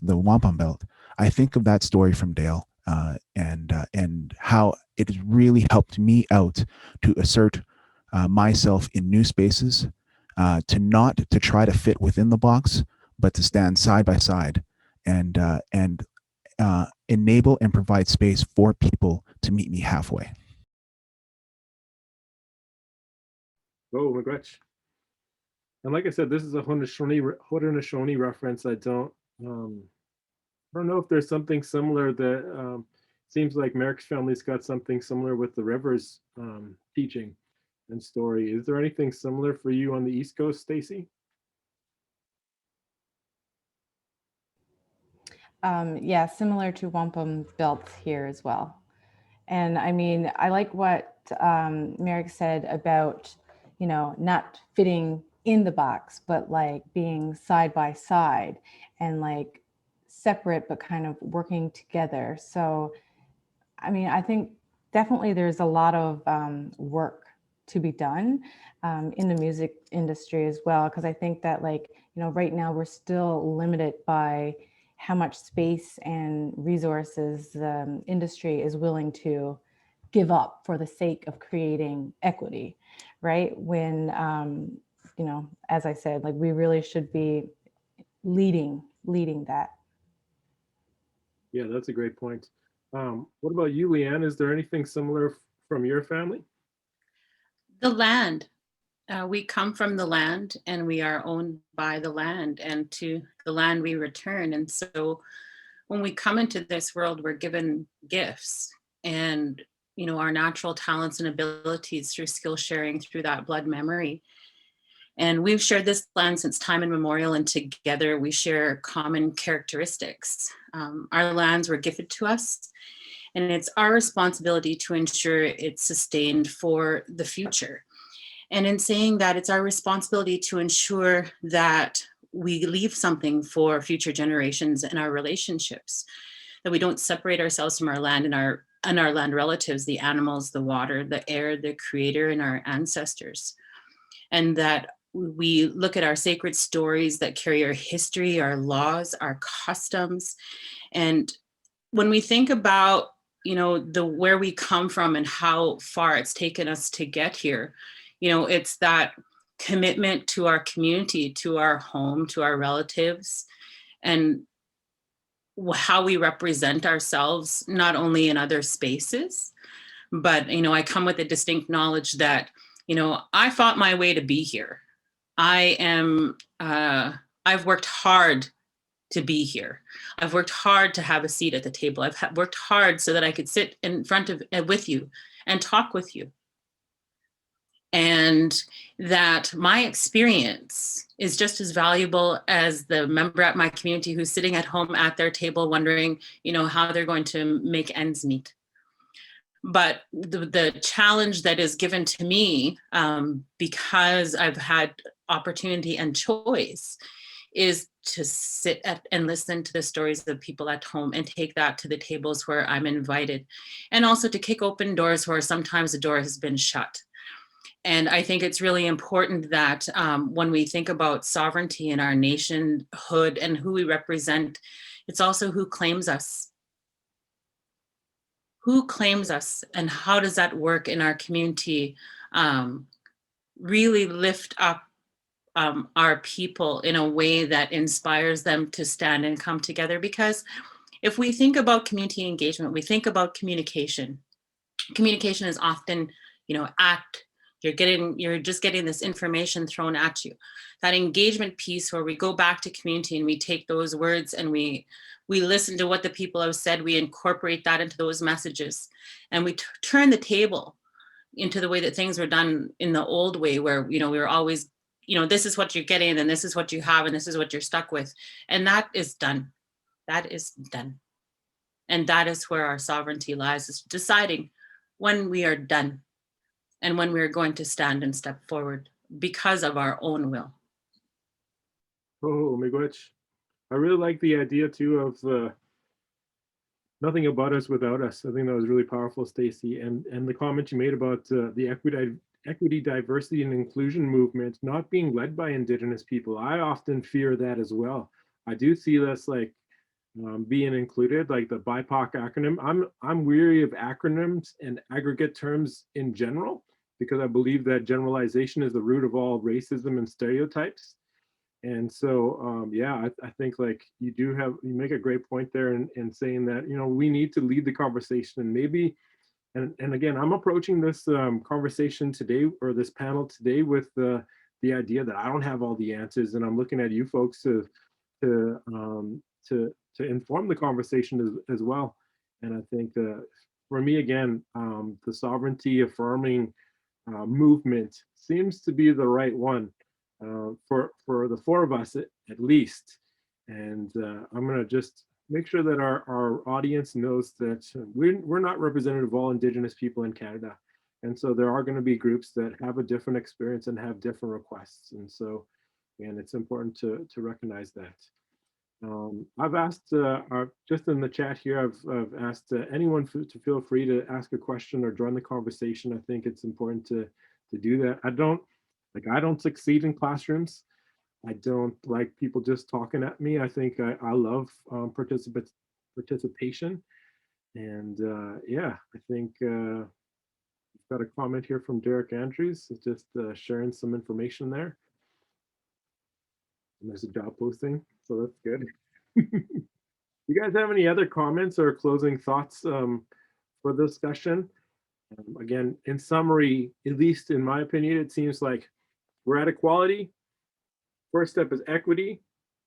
wampum belt, I think of that story from Dale, and how it has really helped me out to assert myself in new spaces, to try to fit within the box, but to stand side by side and enable and provide space for people to meet me halfway. Oh, Miigwech. And like I said, this is a Haudenosaunee reference. I don't know if there's something similar that seems like Merrick's family's got something similar with the rivers teaching and story. Is there anything similar for you on the East Coast, Stacey? Yeah, similar to wampum belts here as well. And I mean, I like what Merrick said about, not fitting in the box, but like being side by side and like separate, but kind of working together. So, I mean, I think definitely there's a lot of work to be done in the music industry as well. Because I think that right now we're still limited by how much space and resources the industry is willing to give up for the sake of creating equity, right? When, as I said, we really should be leading that. Yeah, that's a great point. What about you, Leanne? Is there anything similar from your family? The land. We come from the land and we are owned by the land, and to the land we return. And so when we come into this world, we're given gifts and, you know, our natural talents and abilities through skill sharing, through that blood memory. And we've shared this land since time immemorial, and together we share common characteristics. Our lands were gifted to us, and it's our responsibility to ensure it's sustained for the future. And in saying that, it's our responsibility to ensure that we leave something for future generations in our relationships, that we don't separate ourselves from our land and our land relatives, the animals, the water, the air, the creator, and our ancestors. And that we look at our sacred stories that carry our history, our laws, our customs. And when we think about, you know, where we come from and how far it's taken us to get here, you know, it's that commitment to our community, to our home, to our relatives, and how we represent ourselves, not only in other spaces, but, you know, I come with a distinct knowledge that, you know, I fought my way to be here. I've worked hard to be here. I've worked hard to have a seat at the table. I've worked hard so that I could sit in front of with you and talk with you. And that my experience is just as valuable as the member at my community who's sitting at home at their table wondering, you know, how they're going to make ends meet. But the challenge that is given to me, because I've had opportunity and choice, is to sit and listen to the stories of people at home and take that to the tables where I'm invited, and also to kick open doors where sometimes the door has been shut. And I think it's really important that when we think about sovereignty in our nationhood and who we represent, it's also who claims us. Who claims us, and how does that work in our community? Really lift up our people in a way that inspires them to stand and come together. Because if we think about community engagement, we think about communication. Communication is often, you know, you're just getting this information thrown at you. That engagement piece where we go back to community and we take those words and we listen to what the people have said, we incorporate that into those messages, and we turn the table into the way that things were done in the old way, where, you know, we were always, you know, this is what you're getting and this is what you have and this is what you're stuck with. And that is done. That is done. And that is where our sovereignty lies, is deciding when we are done and when we are going to stand and step forward because of our own will. Oh, miigwech. I really like the idea too of nothing about us without us. I think that was really powerful, Stacey. And the comment you made about the equity, diversity, and inclusion movement not being led by Indigenous people. I often fear that as well. I do see this like being included, like the BIPOC acronym. I'm weary of acronyms and aggregate terms in general, because I believe that generalization is the root of all racism and stereotypes. And so, yeah, I think like you make a great point there in saying that, you know, we need to lead the conversation, and maybe, and again, I'm approaching this conversation today, or this panel today, with the idea that I don't have all the answers, and I'm looking at you folks to inform the conversation as well. And I think for me, again, the sovereignty-affirming movement seems to be the right one. For the four of us at least. And I'm going to just make sure that our audience knows that we're not representative of all Indigenous people in Canada. And so there are going to be groups that have a different experience and have different requests. And so, and it's important to recognize that. I've asked, just in the chat here, I've asked anyone to feel free to ask a question or join the conversation. I think it's important to do that. I don't succeed in classrooms. I don't like people just talking at me. I think I love participation. And yeah, I think we've got a comment here from Derek Andrews, just sharing some information there. And there's a job posting, so that's good. You guys have any other comments or closing thoughts for the discussion? Again, in summary, at least in my opinion, it seems like we're at equality. First step is equity,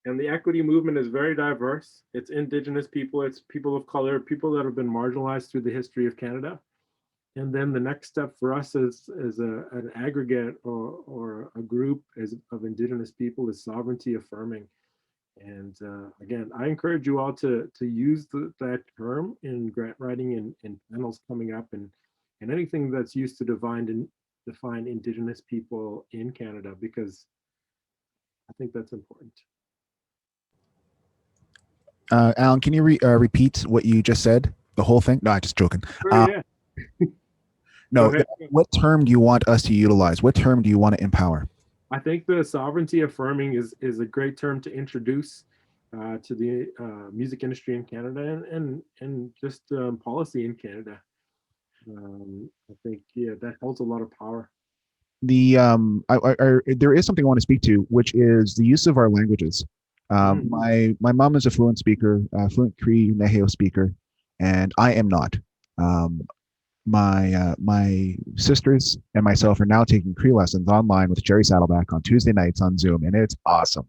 and the equity movement is very diverse. It's Indigenous people, it's people of color, people that have been marginalized through the history of Canada. And then the next step for us is an aggregate or a group of Indigenous people is sovereignty affirming. And again, I encourage you all to use that term in grant writing and panels coming up and anything that's used to define Indigenous people in Canada, because I think that's important. Alan, can you repeat what you just said? The whole thing? No, I'm just joking. Sure, yeah. No, what term do you want us to utilize? What term do you want to empower? I think the sovereignty affirming is a great term to introduce to the music industry in Canada and just policy in Canada. I think, yeah, that holds a lot of power. There is something I want to speak to, which is the use of our languages. My mom is a fluent speaker, fluent Cree Neheo speaker, and I am not. My sisters and myself are now taking Cree lessons online with Jerry Saddleback on Tuesday nights on Zoom, and it's awesome.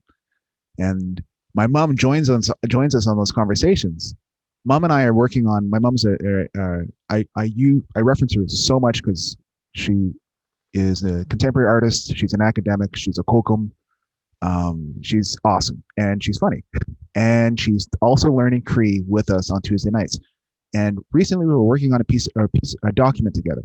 And my mom joins us on those conversations. Mom and I are working on. My mom's I reference her so much because she is a contemporary artist. She's an academic. She's a kokum. She's awesome and she's funny, and she's also learning Cree with us on Tuesday nights. And recently we were working on a document together,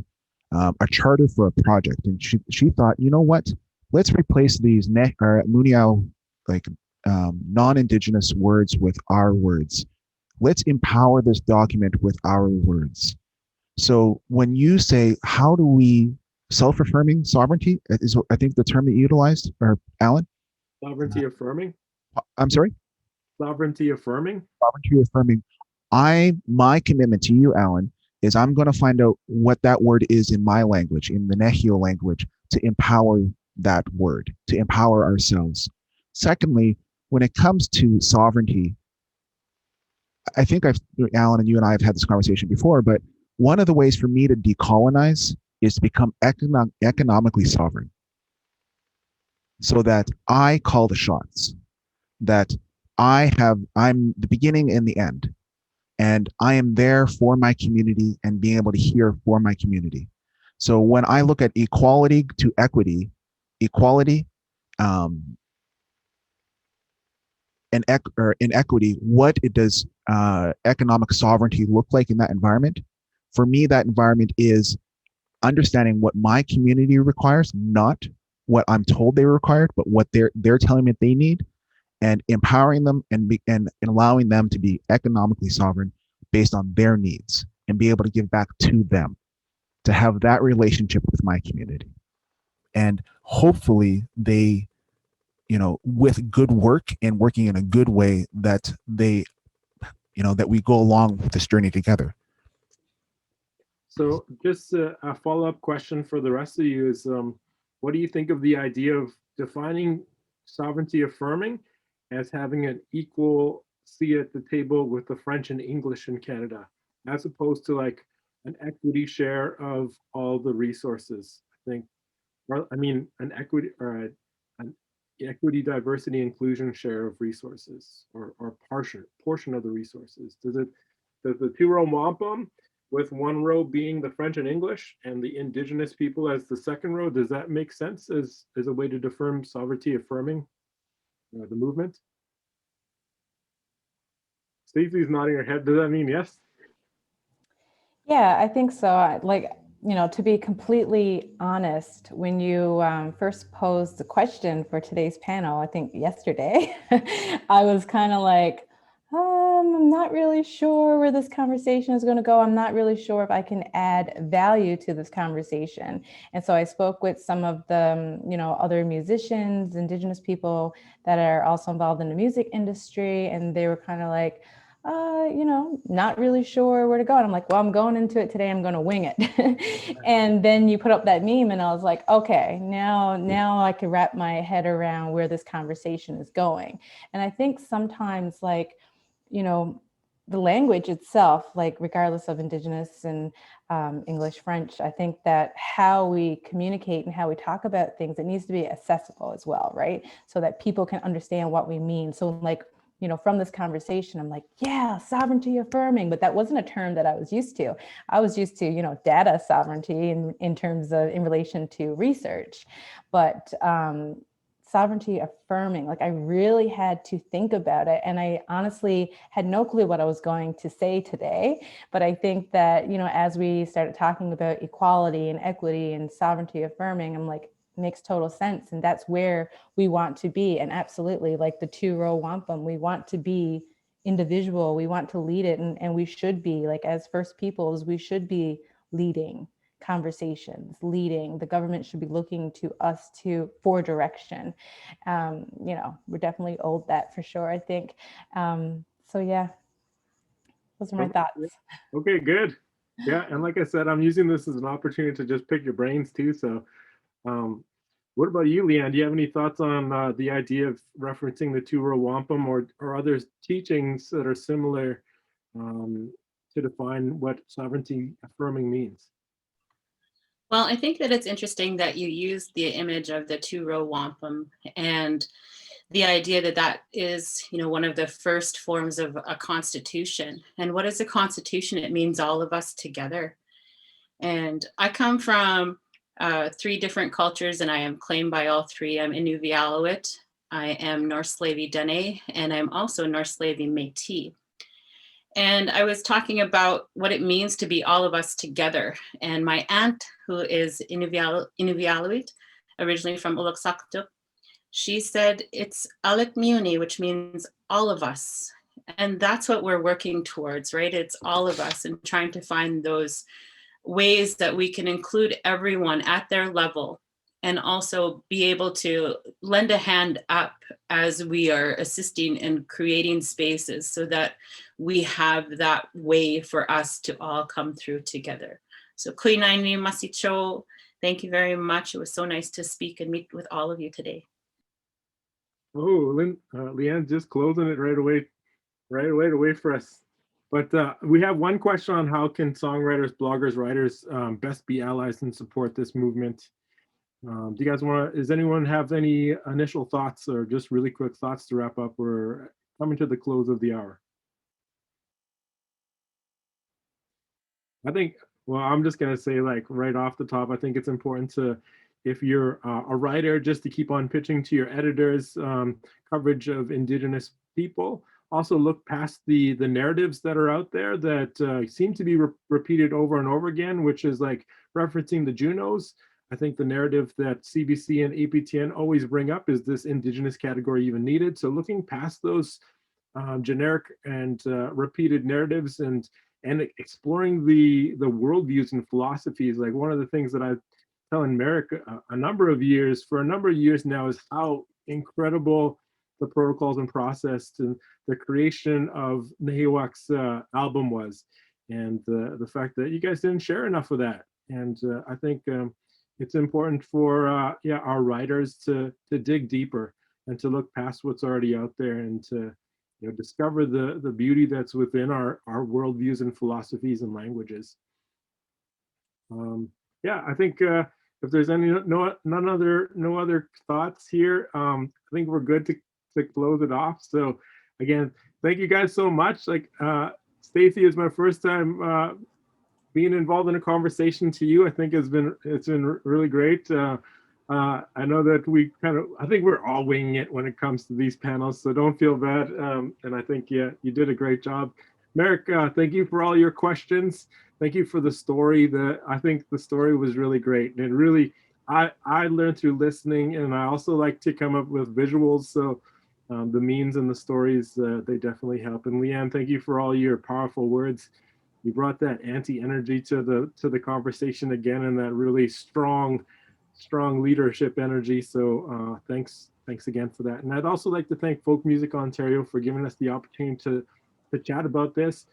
a charter for a project. And she thought, you know what? Let's replace these Muniao, like non-Indigenous words with our words. Let's empower this document with our words. So when you say, how do we self-affirming sovereignty is, I think, the term that you utilized, or Alan? Sovereignty affirming? I'm sorry? Sovereignty affirming? Sovereignty affirming. My commitment to you, Alan, is I'm going to find out what that word is in my language, in the Neheo language, to empower that word, to empower ourselves. Secondly, when it comes to sovereignty, I think Alan and you and I have had this conversation before, but one of the ways for me to decolonize is to become economically sovereign, so that I call the shots, that I'm the beginning and the end. And I am there for my community and being able to hear for my community. So when I look at equality to equity, equality and in equity, what it does economic sovereignty look like in that environment? For me, that environment is understanding what my community requires, not what I'm told they require, but what they're telling me they need, and empowering them and allowing them to be economically sovereign based on their needs and be able to give back to them, to have that relationship with my community. And hopefully they, with good work and working in a good way, that they, that we go along with this journey together. So just a follow-up question for the rest of you is, what do you think of the idea of defining sovereignty affirming as having an equal seat at the table with the French and English in Canada, as opposed to like an equity share of all the resources? I think, an equity or an equity, diversity, inclusion share of resources, or portion of the resources. Does the Two Row Wampum, with one row being the French and English and the Indigenous people as the second row, does that make sense as a way to affirm sovereignty affirming the movement? Stacey's nodding her head. Does that mean yes? Yeah, I think so. To be completely honest, when you first posed the question for today's panel, I think yesterday, I was kind of like, I'm not really sure where this conversation is going to go. I'm not really sure if I can add value to this conversation. And so I spoke with some of the, other musicians, Indigenous people that are also involved in the music industry. And they were kind of like, not really sure where to go. And I'm like, well, I'm going into it today. I'm going to wing it. And then you put up that meme and I was like, okay, now I can wrap my head around where this conversation is going. And I think sometimes the language itself, like regardless of Indigenous and English, French, I think that how we communicate and how we talk about things, it needs to be accessible as well, right? So that people can understand what we mean. So like, from this conversation, I'm like, yeah, sovereignty affirming, but that wasn't a term that I was used to. I was used to, data sovereignty in terms of in relation to research, but sovereignty affirming, like I really had to think about it. And I honestly had no clue what I was going to say today. But I think that, as we started talking about equality and equity and sovereignty affirming, I'm like, makes total sense. And that's where we want to be. And absolutely, like the Two Row Wampum, we want to be individual. We want to lead it. And we should be, like, as First Peoples, we should be leading conversations, leading. The government should be looking to us for direction. We're definitely owed that for sure, I think. So yeah, those are my thoughts. Okay, good. Yeah, and like I said, I'm using this as an opportunity to just pick your brains too. So what about you, Leanne? Do you have any thoughts on the idea of referencing the Two Row Wampum or other teachings that are similar to define what sovereignty affirming means? Well, I think that it's interesting that you use the image of the Two Row Wampum and the idea that that is, one of the first forms of a constitution. And what is a constitution? It means all of us together. And I come from 3 different cultures, and I am claimed by all 3. I'm Inuvialuit, I am North Slavey Dene, and I'm also North Slavey Métis. And I was talking about what it means to be all of us together. And my aunt, who is Inuvialuit, originally from Uluksaktuk, she said it's Alek Miuni, which means all of us. And that's what we're working towards, right? It's all of us and trying to find those ways that we can include everyone at their level and also be able to lend a hand up as we are assisting in creating spaces so that we have that way for us to all come through together. So Kuinaini Masicho, thank you very much. It was so nice to speak and meet with all of you today. Oh, Leanne just closing it right away for us. But we have one question on how can songwriters, bloggers, writers best be allies and support this movement. Do you guys does anyone have any initial thoughts or just really quick thoughts to wrap up? We're coming to the close of the hour. I think, well, I'm just going to say, like, right off the top, I think it's important to, if you're a writer, just to keep on pitching to your editors coverage of Indigenous people. Also look past the narratives that are out there that seem to be repeated over and over again, which is like referencing the Junos. I think the narrative that CBC and APTN always bring up is this Indigenous category even needed. So looking past those generic and repeated narratives and exploring the worldviews and philosophies. Like one of the things that I've telling Merrick a number of years now is how incredible the protocols and process to the creation of Nahiwak's album was, and the fact that you guys didn't share enough of that. And I think it's important for our writers to dig deeper and to look past what's already out there and to discover the beauty that's within our worldviews and philosophies and languages. I think if there's no other thoughts here, I think we're good to close it off. So again, thank you guys so much. Like Stacey, is my first time being involved in a conversation to you. I think it's been really great. I know that I think we're all winging it when it comes to these panels, so don't feel bad. And I think, you did a great job. Merrick, thank you for all your questions. Thank you for the story. I think the story was really great. And it really, I learned through listening, and I also like to come up with visuals. So the memes and the stories, they definitely help. And Leanne, thank you for all your powerful words. You brought that anti-energy to the conversation again, and that really strong leadership energy. So thanks again for that. And I'd also like to thank Folk Music Ontario for giving us the opportunity to to chat about this.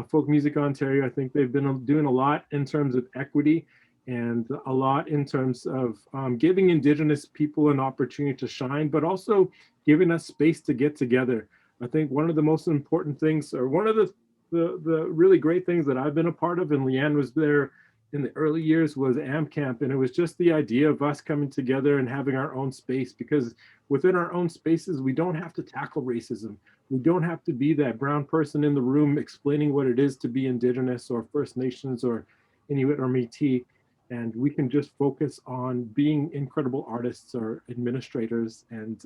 Folk Music Ontario, I think they've been doing a lot in terms of equity and a lot in terms of giving Indigenous people an opportunity to shine, but also giving us space to get together. I think one of the most important things, or one of the really great things that I've been a part of, and Leanne was there in the early years, was AmCamp. And it was just the idea of us coming together and having our own space, because within our own spaces, we don't have to tackle racism. We don't have to be that brown person in the room explaining what it is to be Indigenous or First Nations or Inuit or Métis. And we can just focus on being incredible artists or administrators. And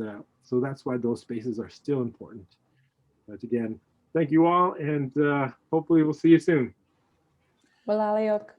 so that's why those spaces are still important. But again, thank you all, and hopefully we'll see you soon. Walaliok.